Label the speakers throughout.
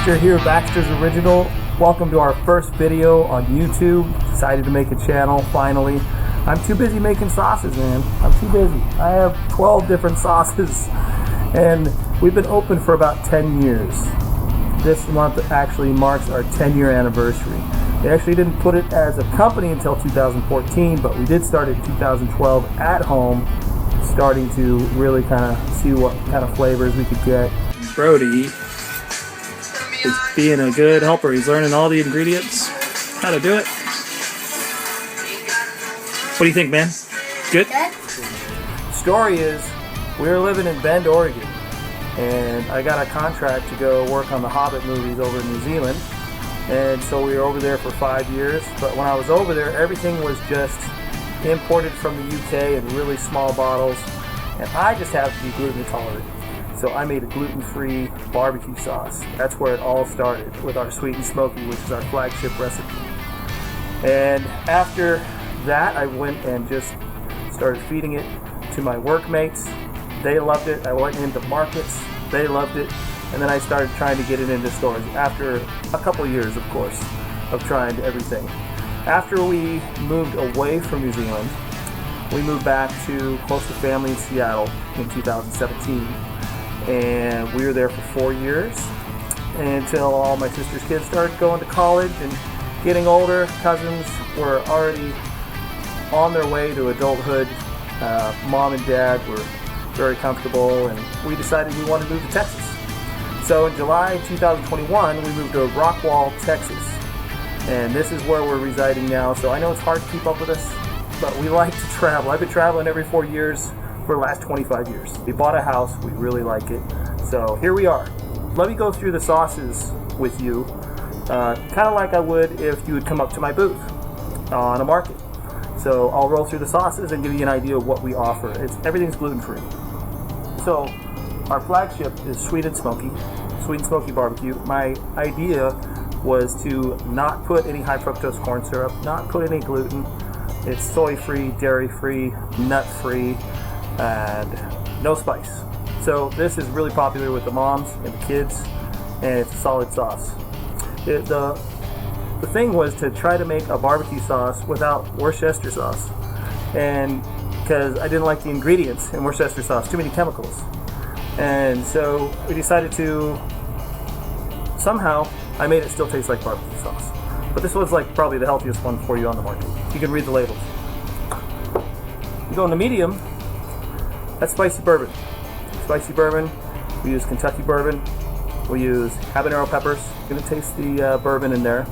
Speaker 1: Baxter here, Baxter's Original. Welcome to our first video on YouTube. Decided to make a channel, finally. I'm too busy making sauces, man. I'm too busy. I have 12 different sauces, and we've been open for about 10 years. This month actually marks our 10-year anniversary. They actually didn't put it as a company until 2014, but we did start in 2012 at home, starting to really kind of see what kind of flavors we could get. Brody is being a good helper. He's learning all the ingredients, how to do it. What do you think, man? Good? Story is, we were living in Bend, Oregon, and I got a contract to go work on the Hobbit movies over in New Zealand. And so we were over there for 5 years. But when I was over there, everything was just imported from the UK in really small bottles. And I just happened to be gluten intolerant. So I made a gluten-free barbecue sauce. That's where it all started, with our sweet and smoky, which is our flagship recipe. And after that, I went and just started feeding it to my workmates. They loved it. I went into markets. They loved it. And then I started trying to get it into stores after a couple years, of course, of trying everything. After we moved away from New Zealand, we moved back to close to family in Seattle in 2017. And we were there for 4 years until all my sister's kids started going to college and getting older. Cousins were already on their way to adulthood. Mom and dad were very comfortable, and we decided we wanted to move to Texas. So in July 2021, we moved to Rockwall, Texas. And this is where we're residing now. So I know it's hard to keep up with us, but we like to travel. I've been traveling every 4 years for the last 25 years. We bought a house, we really like it. So here we are. Let me go through the sauces with you, kind of like I would if you would come up to my booth on a market. So I'll roll through the sauces and give you an idea of what we offer. Everything's gluten-free. So our flagship is sweet and smoky barbecue. My idea was to not put any high fructose corn syrup, not put any gluten. It's soy-free, dairy-free, nut-free, and no spice. So this is really popular with the moms and the kids, and it's a solid sauce. The thing was to try to make a barbecue sauce without Worcestershire sauce, and because I didn't like the ingredients in Worcestershire sauce, too many chemicals. And so we decided to, somehow, I made it still taste like barbecue sauce. But this was like probably the healthiest one for you on the market. You can read the labels. You go in the medium, that's spicy bourbon. Spicy bourbon, we use Kentucky bourbon, we use habanero peppers. You're gonna taste the bourbon in there.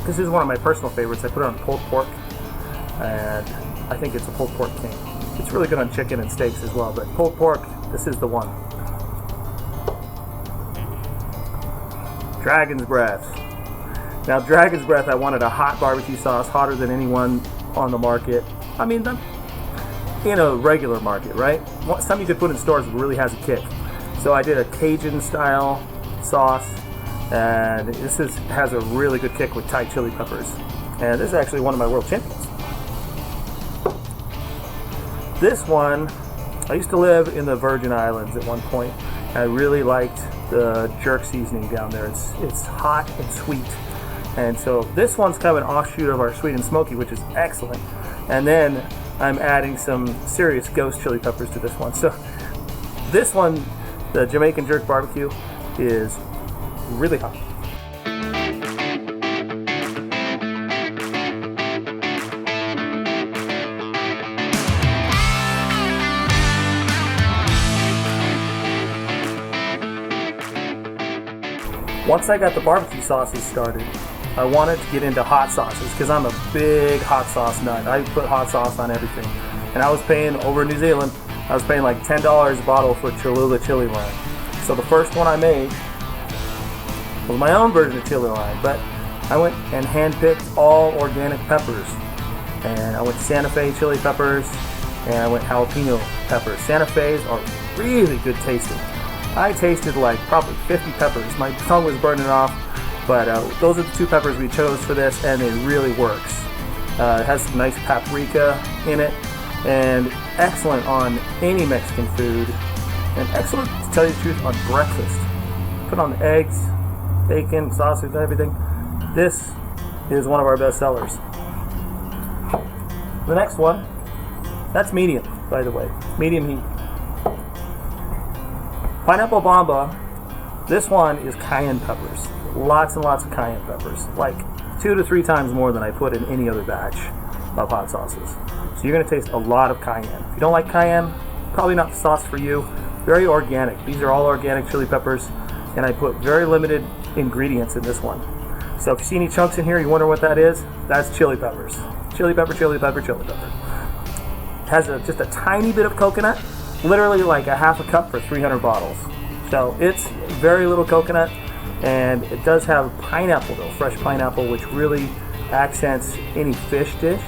Speaker 1: This is one of my personal favorites. I put it on pulled pork, and I think it's a pulled pork king. It's really good on chicken and steaks as well, but pulled pork, this is the one. Dragon's Breath. Now, Dragon's Breath, I wanted a hot barbecue sauce, hotter than anyone on the market. I mean, in a regular market, right? Some you could put in stores that really has a kick. So I did a Cajun style sauce, and this has a really good kick with Thai chili peppers. And this is actually one of my world champions. This one, I used to live in the Virgin Islands at one point. I really liked the jerk seasoning down there. It's hot and sweet. And so this one's kind of an offshoot of our sweet and smoky, which is excellent. And then I'm adding some serious ghost chili peppers to this one. So this one, the Jamaican jerk barbecue, is really hot. Once I got the barbecue sauces started, I wanted to get into hot sauces because I'm a big hot sauce nut. I put hot sauce on everything. And I was paying, over in New Zealand, I was paying like $10 a bottle for Cholula chili lime. So the first one I made was my own version of chili lime, but I went and hand-picked all organic peppers. And I went Santa Fe chili peppers, and I went jalapeno peppers. Santa Fe's are really good tasting. I tasted like probably 50 peppers. My tongue was burning off, but those are the two peppers we chose for this, and it really works. It has some nice paprika in it, and excellent on any Mexican food, and excellent, to tell you the truth, on breakfast. Put on the eggs, bacon, sausage, everything. This is one of our best sellers. The next one, that's medium, by the way, medium heat. Pineapple Bomba, this one is cayenne peppers. Lots and lots of cayenne peppers, like 2 to 3 times more than I put in any other batch of hot sauces. So you're going to taste a lot of cayenne. If you don't like cayenne, probably not the sauce for you. Very organic. These are all organic chili peppers, and I put very limited ingredients in this one. So if you see any chunks in here, you wonder what that is, that's chili peppers. Chili pepper, chili pepper, chili pepper. It has just a tiny bit of coconut, literally like a half a cup for 300 bottles. So it's very little coconut, and it does have pineapple though, fresh pineapple, which really accents any fish dish,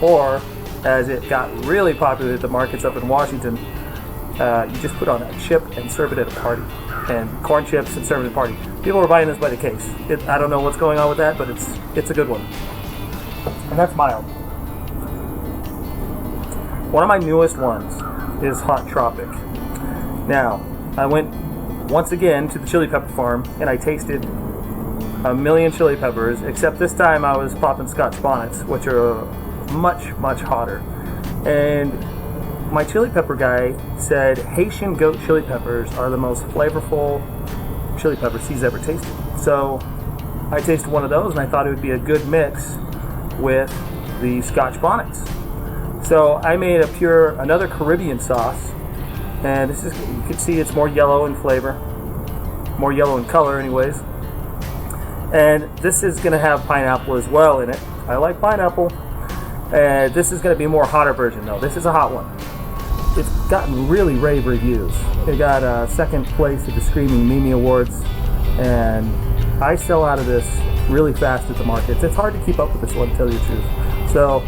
Speaker 1: or as it got really popular at the markets up in Washington, you just put on a chip and serve it at a party, and corn chips and serve it at a party. People are buying this by the case. I don't know what's going on with that, but it's a good one. And that's mild. One of my newest ones is Hot Tropic. Now, I went once again to the chili pepper farm, and I tasted a million chili peppers, except this time I was popping Scotch bonnets, which are much, much hotter. And my chili pepper guy said Haitian goat chili peppers are the most flavorful chili peppers he's ever tasted. So I tasted one of those, and I thought it would be a good mix with the Scotch bonnets. So I made another Caribbean sauce, and this is, you can see it's more yellow in flavor, more yellow in color anyways. And this is going to have pineapple as well in it. I like pineapple. And this is going to be a more hotter version though. This is a hot one. It's gotten really rave reviews. It got second place at the Screaming Mimi Awards, and I sell out of this really fast at the markets. It's hard to keep up with this one, to tell you the truth. So,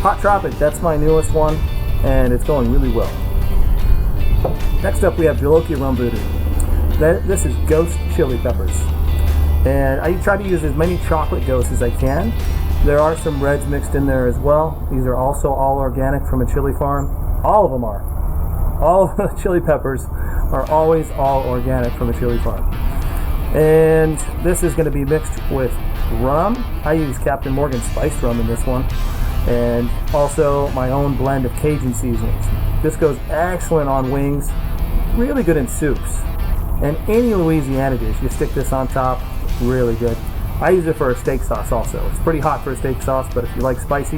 Speaker 1: Hot Tropic, that's my newest one, and it's going really well. Next up, we have Jolokia Rum Voodoo. This is ghost chili peppers, and I try to use as many chocolate ghosts as I can. There are some reds mixed in there as well. These are also all organic from a chili farm. All of them are. All of the chili peppers are always all organic from a chili farm. And this is going to be mixed with rum. I use Captain Morgan spiced rum in this one, and also my own blend of Cajun seasonings. This goes excellent on wings, really good in soups, and any Louisiana dish. You stick this on top, really good. I use it for a steak sauce also. It's pretty hot for a steak sauce, but if you like spicy,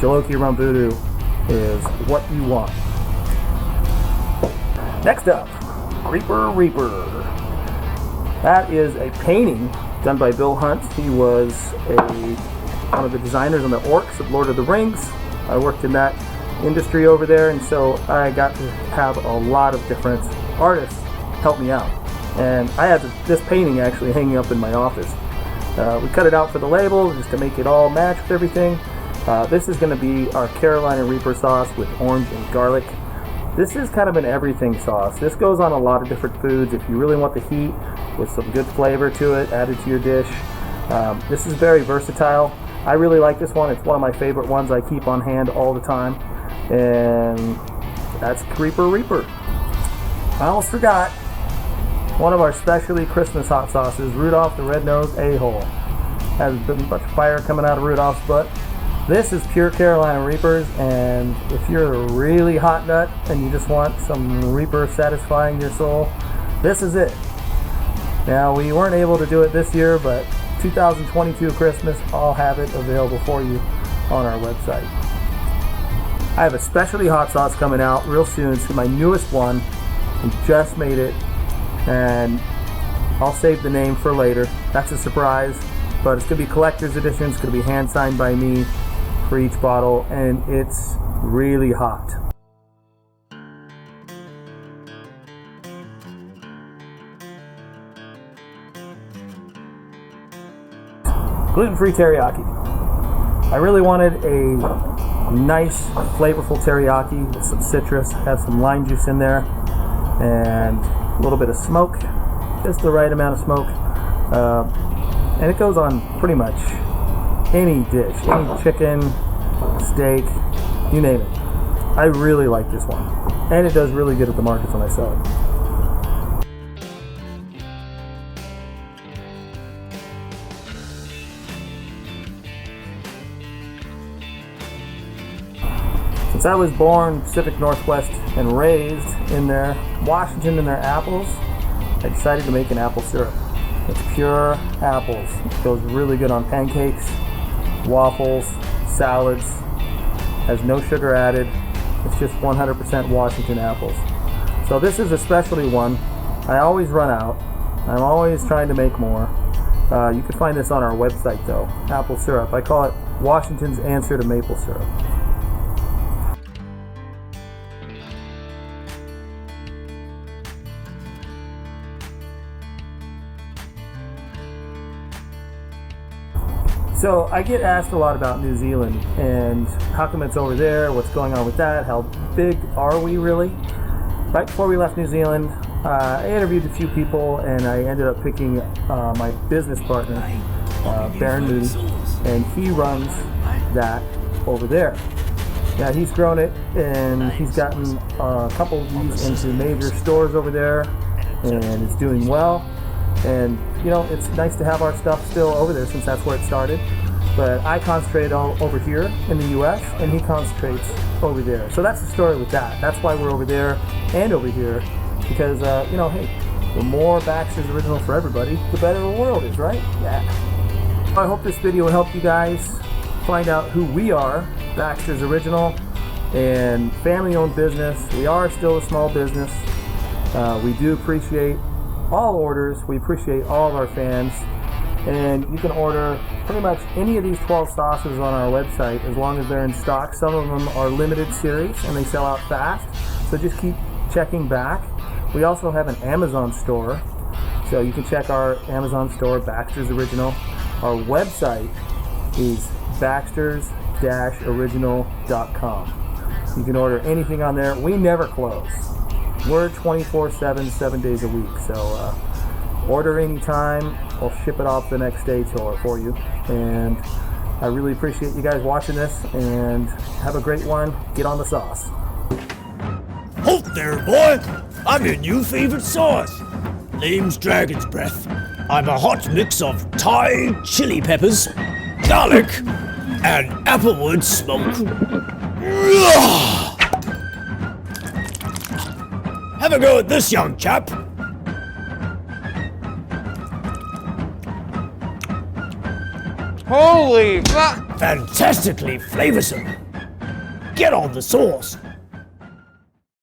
Speaker 1: Jolokia Rum Voodoo is what you want. Next up, Creeper Reaper. That is a painting done by Bill Hunt. He was one of the designers on the orcs of Lord of the Rings. I worked in that industry over there, and so I got to have a lot of different artists help me out. And I had this painting actually hanging up in my office. We cut it out for the label just to make it all match with everything. This is going to be our Carolina Reaper sauce with orange and garlic. This is kind of an everything sauce. This goes on a lot of different foods. If you really want the heat with some good flavor to it added to your dish. This is very versatile. I really like this one. It's one of my favorite ones I keep on hand all the time. And that's Creeper Reaper. I almost forgot one of our specialty Christmas hot sauces, Rudolph the Red-Nosed A-Hole. Has a bunch of fire coming out of Rudolph's butt. This is pure Carolina Reapers, and if you're a really hot nut and you just want some Reaper satisfying your soul, this is it. Now, we weren't able to do it this year, but 2022 Christmas, I'll have it available for you on our website. I have a specialty hot sauce coming out real soon. It's my newest one. We just made it, and I'll save the name for later. That's a surprise, but it's going to be collector's edition. It's going to be hand signed by me for each bottle, and it's really hot. Gluten-free teriyaki. I really wanted a nice, flavorful teriyaki with some citrus, have some lime juice in there, and a little bit of smoke, just the right amount of smoke. And it goes on pretty much any dish, any chicken, steak, you name it. I really like this one, and it does really good at the markets when I sell it. Since I was born Pacific Northwest and raised in their Washington and their apples, I decided to make an apple syrup. It's pure apples. It goes really good on pancakes, waffles, salads. Has no sugar added. It's just 100% Washington apples. So this is a specialty one. I always run out. I'm always trying to make more. You can find this on our website though, apple syrup. I call it Washington's answer to maple syrup. So I get asked a lot about New Zealand and how come it's over there, what's going on with that, how big are we really? Right before we left New Zealand, I interviewed a few people and I ended up picking my business partner, Baron Moody, and he runs that over there. Now he's grown it and he's gotten a couple of these into major stores over there and it's doing well. And you know, it's nice to have our stuff still over there since that's where it started. But I concentrate all over here in the US and he concentrates over there. So that's the story with that. That's why we're over there and over here. Because, you know, hey, the more Baxter's Original for everybody, the better the world is, right? Yeah. I hope this video will help you guys find out who we are, Baxter's Original, and family-owned business. We are still a small business. We do appreciate all orders. We appreciate all of our fans. And you can order pretty much any of these 12 sauces on our website as long as they're in stock. Some of them are limited series and they sell out fast. So just keep checking back. We also have an Amazon store. So you can check our Amazon store, Baxter's Original. Our website is baxters-original.com. You can order anything on there. We never close. We're 24/7, 7 days a week. So order anytime. We'll ship it off the next day for you. And I really appreciate you guys watching this. And have a great one. Get on the sauce.
Speaker 2: Halt there, boy! I'm your new favorite sauce. Name's Dragon's Breath. I'm a hot mix of Thai chili peppers, garlic, and applewood smoke. Have a go at this, young chap.
Speaker 3: Holy fuck!
Speaker 2: Fantastically flavorsome. Get on the sauce.